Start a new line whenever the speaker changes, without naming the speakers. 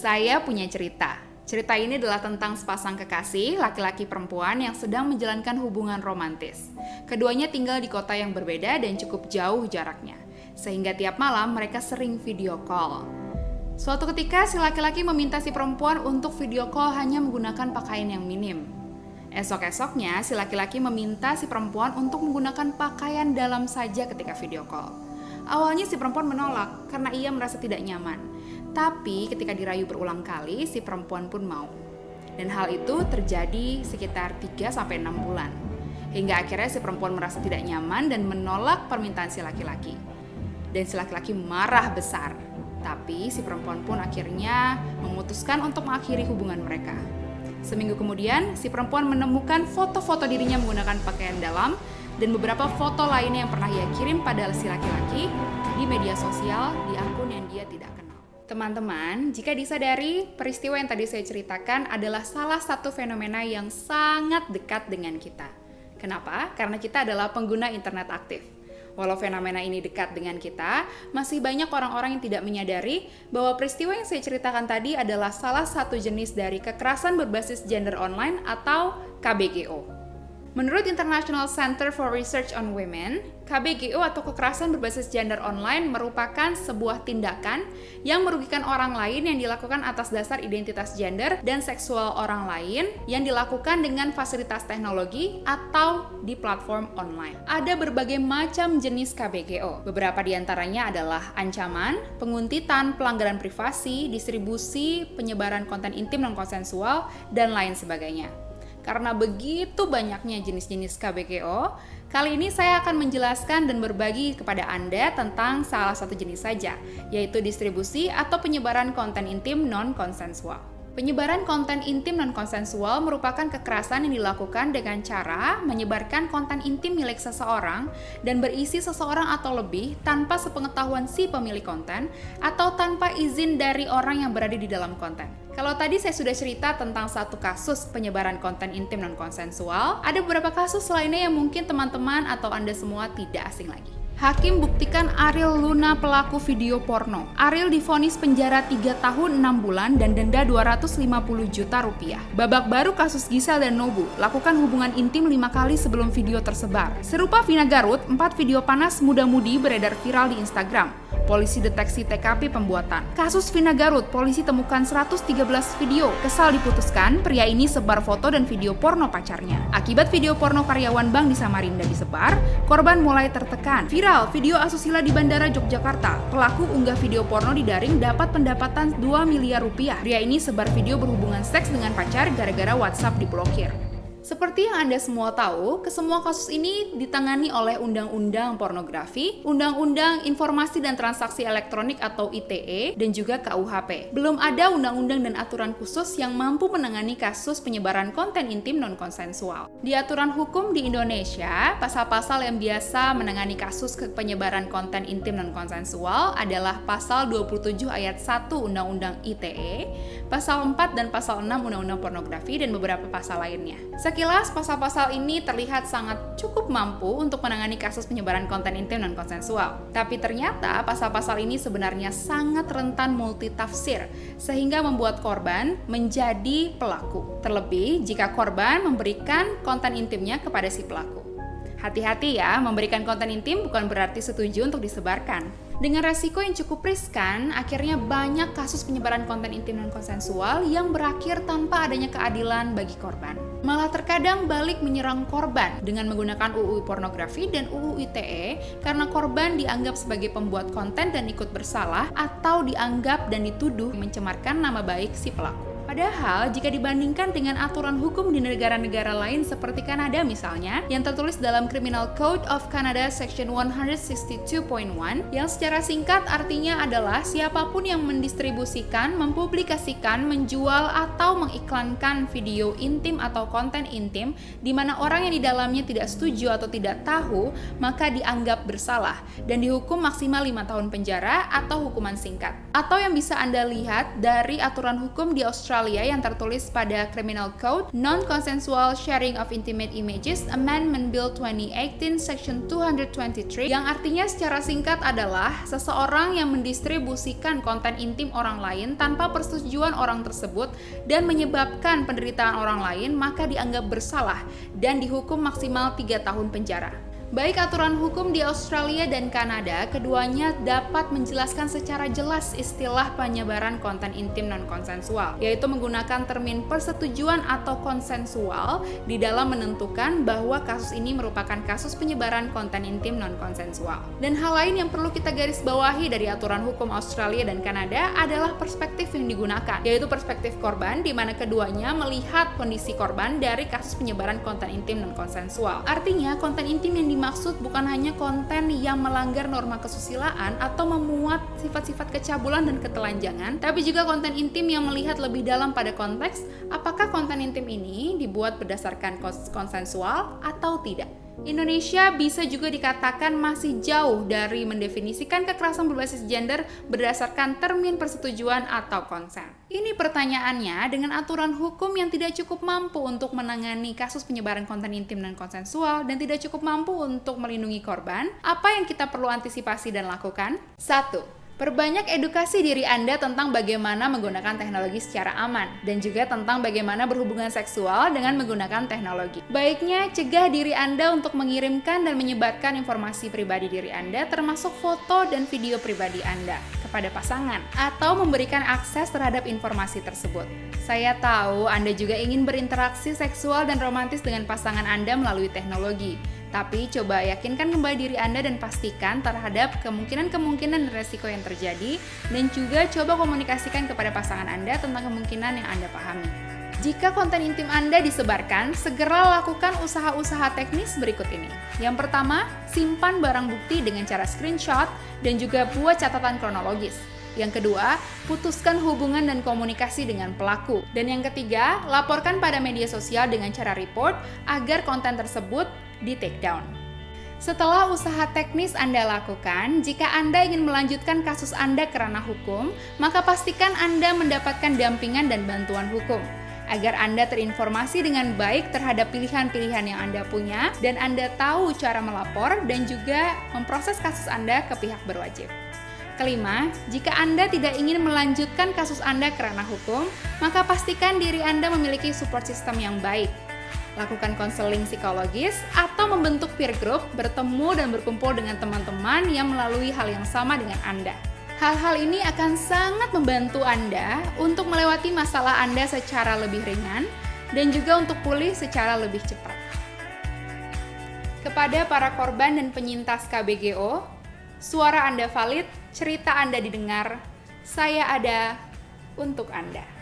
Saya punya cerita. Cerita ini adalah tentang sepasang kekasih, laki-laki perempuan yang sedang menjalankan hubungan romantis. Keduanya tinggal di kota yang berbeda dan cukup jauh jaraknya, sehingga tiap malam mereka sering video call. Suatu ketika si laki-laki meminta si perempuan untuk video call hanya menggunakan pakaian yang minim. Esok-esoknya si laki-laki meminta si perempuan untuk menggunakan pakaian dalam saja ketika video call. Awalnya si perempuan menolak karena ia merasa tidak nyaman. Tapi ketika dirayu berulang kali, si perempuan pun mau. Dan hal itu terjadi sekitar 3-6 bulan. Hingga akhirnya si perempuan merasa tidak nyaman dan menolak permintaan si laki-laki. Dan si laki-laki marah besar. Tapi si perempuan pun akhirnya memutuskan untuk mengakhiri hubungan mereka. Seminggu kemudian, si perempuan menemukan foto-foto dirinya menggunakan pakaian dalam dan beberapa foto lainnya yang pernah ia kirim pada si laki-laki di media sosial di akun yang dia tidak kenal. Teman-teman, jika disadari, peristiwa yang tadi saya ceritakan adalah salah satu fenomena yang sangat dekat dengan kita. Kenapa? Karena kita adalah pengguna internet aktif. Walau fenomena ini dekat dengan kita, masih banyak orang-orang yang tidak menyadari bahwa peristiwa yang saya ceritakan tadi adalah salah satu jenis dari kekerasan berbasis gender online atau KBGO. Menurut International Center for Research on Women, KBGO atau kekerasan berbasis gender online merupakan sebuah tindakan yang merugikan orang lain yang dilakukan atas dasar identitas gender dan seksual orang lain yang dilakukan dengan fasilitas teknologi atau di platform online. Ada berbagai macam jenis KBGO. Beberapa di antaranya adalah ancaman, penguntitan, pelanggaran privasi, distribusi, penyebaran konten intim non konsensual, dan lain sebagainya. Karena begitu banyaknya jenis-jenis KBGO, kali ini saya akan menjelaskan dan berbagi kepada Anda tentang salah satu jenis saja, yaitu distribusi atau penyebaran konten intim non-konsensual. Penyebaran konten intim non-konsensual merupakan kekerasan yang dilakukan dengan cara menyebarkan konten intim milik seseorang dan berisi seseorang atau lebih tanpa sepengetahuan si pemilik konten atau tanpa izin dari orang yang berada di dalam konten. Kalau tadi saya sudah cerita tentang satu kasus penyebaran konten intim non-konsensual, ada beberapa kasus lainnya yang mungkin teman-teman atau Anda semua tidak asing lagi. Hakim buktikan Ariel Luna pelaku video porno. Ariel divonis penjara 3 tahun 6 bulan dan denda 250 juta rupiah. Babak baru kasus Gisel dan Nobu, lakukan hubungan intim 5 kali sebelum video tersebar. Serupa Vina Garut, 4 video panas muda-mudi beredar viral di Instagram. Polisi deteksi TKP pembuatan. Kasus Vina Garut, polisi temukan 113 video. Kesal diputuskan, pria ini sebar foto dan video porno pacarnya. Akibat video porno karyawan bank di Samarinda disebar, korban mulai tertekan. Viral, video asusila di Bandara Yogyakarta. Pelaku unggah video porno di daring dapat pendapatan 2 miliar rupiah. Pria ini sebar video berhubungan seks dengan pacar gara-gara WhatsApp diblokir. Seperti yang Anda semua tahu, kesemua kasus ini ditangani oleh Undang-Undang Pornografi, Undang-Undang Informasi dan Transaksi Elektronik atau ITE, dan juga KUHP. Belum ada undang-undang dan aturan khusus yang mampu menangani kasus penyebaran konten intim non-konsensual. Di aturan hukum di Indonesia, pasal-pasal yang biasa menangani kasus penyebaran konten intim non-konsensual adalah Pasal 27 Ayat 1 Undang-Undang ITE, Pasal 4 dan Pasal 6 Undang-Undang Pornografi, dan beberapa pasal lainnya. Sekilas, pasal-pasal ini terlihat sangat cukup mampu untuk menangani kasus penyebaran konten intim dan konsensual. Tapi ternyata pasal-pasal ini sebenarnya sangat rentan multitafsir, sehingga membuat korban menjadi pelaku. Terlebih jika korban memberikan konten intimnya kepada si pelaku. Hati-hati ya, memberikan konten intim bukan berarti setuju untuk disebarkan. Dengan resiko yang cukup riskan, akhirnya banyak kasus penyebaran konten intim non konsensual yang berakhir tanpa adanya keadilan bagi korban. Malah terkadang balik menyerang korban dengan menggunakan UU Pornografi dan UU ITE karena korban dianggap sebagai pembuat konten dan ikut bersalah atau dianggap dan dituduh mencemarkan nama baik si pelaku. Padahal, jika dibandingkan dengan aturan hukum di negara-negara lain seperti Kanada misalnya, yang tertulis dalam Criminal Code of Canada Section 162.1, yang secara singkat artinya adalah siapapun yang mendistribusikan, mempublikasikan, menjual, atau mengiklankan video intim atau konten intim di mana orang yang di dalamnya tidak setuju atau tidak tahu, maka dianggap bersalah dan dihukum maksimal 5 tahun penjara atau hukuman singkat. Atau yang bisa Anda lihat dari aturan hukum di Australia Australia yang tertulis pada Criminal Code Non-Consensual Sharing of Intimate Images Amendment Bill 2018 Section 223 yang artinya secara singkat adalah seseorang yang mendistribusikan konten intim orang lain tanpa persetujuan orang tersebut dan menyebabkan penderitaan orang lain maka dianggap bersalah dan dihukum maksimal 3 tahun penjara. Baik aturan hukum di Australia dan Kanada, keduanya dapat menjelaskan secara jelas istilah penyebaran konten intim non-konsensual, yaitu menggunakan termin persetujuan atau konsensual di dalam menentukan bahwa kasus ini merupakan kasus penyebaran konten intim non-konsensual. Dan hal lain yang perlu kita garis bawahi dari aturan hukum Australia dan Kanada adalah perspektif yang digunakan, yaitu perspektif korban, di mana keduanya melihat kondisi korban dari kasus penyebaran konten intim non-konsensual. Artinya, konten intim yang dimaksud bukan hanya konten yang melanggar norma kesusilaan atau memuat sifat-sifat kecabulan dan ketelanjangan, tapi juga konten intim yang melihat lebih dalam pada konteks apakah konten intim ini dibuat berdasarkan konsensual atau tidak. Indonesia bisa juga dikatakan masih jauh dari mendefinisikan kekerasan berbasis gender berdasarkan termin persetujuan atau konsen. Ini pertanyaannya, dengan aturan hukum yang tidak cukup mampu untuk menangani kasus penyebaran konten intim dan konsensual dan tidak cukup mampu untuk melindungi korban, apa yang kita perlu antisipasi dan lakukan? 1. Perbanyak edukasi diri Anda tentang bagaimana menggunakan teknologi secara aman dan juga tentang bagaimana berhubungan seksual dengan menggunakan teknologi. Baiknya, cegah diri Anda untuk mengirimkan dan menyebarkan informasi pribadi diri Anda termasuk foto dan video pribadi Anda kepada pasangan atau memberikan akses terhadap informasi tersebut. Saya tahu Anda juga ingin berinteraksi seksual dan romantis dengan pasangan Anda melalui teknologi. Tapi coba yakinkan kembali diri Anda dan pastikan terhadap kemungkinan-kemungkinan dan resiko yang terjadi, dan juga coba komunikasikan kepada pasangan Anda tentang kemungkinan yang Anda pahami. Jika konten intim Anda disebarkan, segera lakukan usaha-usaha teknis berikut ini. Yang pertama, simpan barang bukti dengan cara screenshot dan juga buat catatan kronologis. Yang kedua, putuskan hubungan dan komunikasi dengan pelaku. Dan yang ketiga, laporkan pada media sosial dengan cara report agar konten tersebut di-take down. Setelah usaha teknis Anda lakukan, jika Anda ingin melanjutkan kasus Anda ke ranah hukum, maka pastikan Anda mendapatkan dampingan dan bantuan hukum, agar Anda terinformasi dengan baik terhadap pilihan-pilihan yang Anda punya, dan Anda tahu cara melapor dan juga memproses kasus Anda ke pihak berwajib. Kelima, jika Anda tidak ingin melanjutkan kasus Anda ke ranah hukum, maka pastikan diri Anda memiliki support system yang baik. Lakukan konseling psikologis atau membentuk peer group, bertemu dan berkumpul dengan teman-teman yang melalui hal yang sama dengan Anda. Hal-hal ini akan sangat membantu Anda untuk melewati masalah Anda secara lebih ringan dan juga untuk pulih secara lebih cepat. Kepada para korban dan penyintas KBGO, suara Anda valid, cerita Anda didengar, saya ada untuk Anda.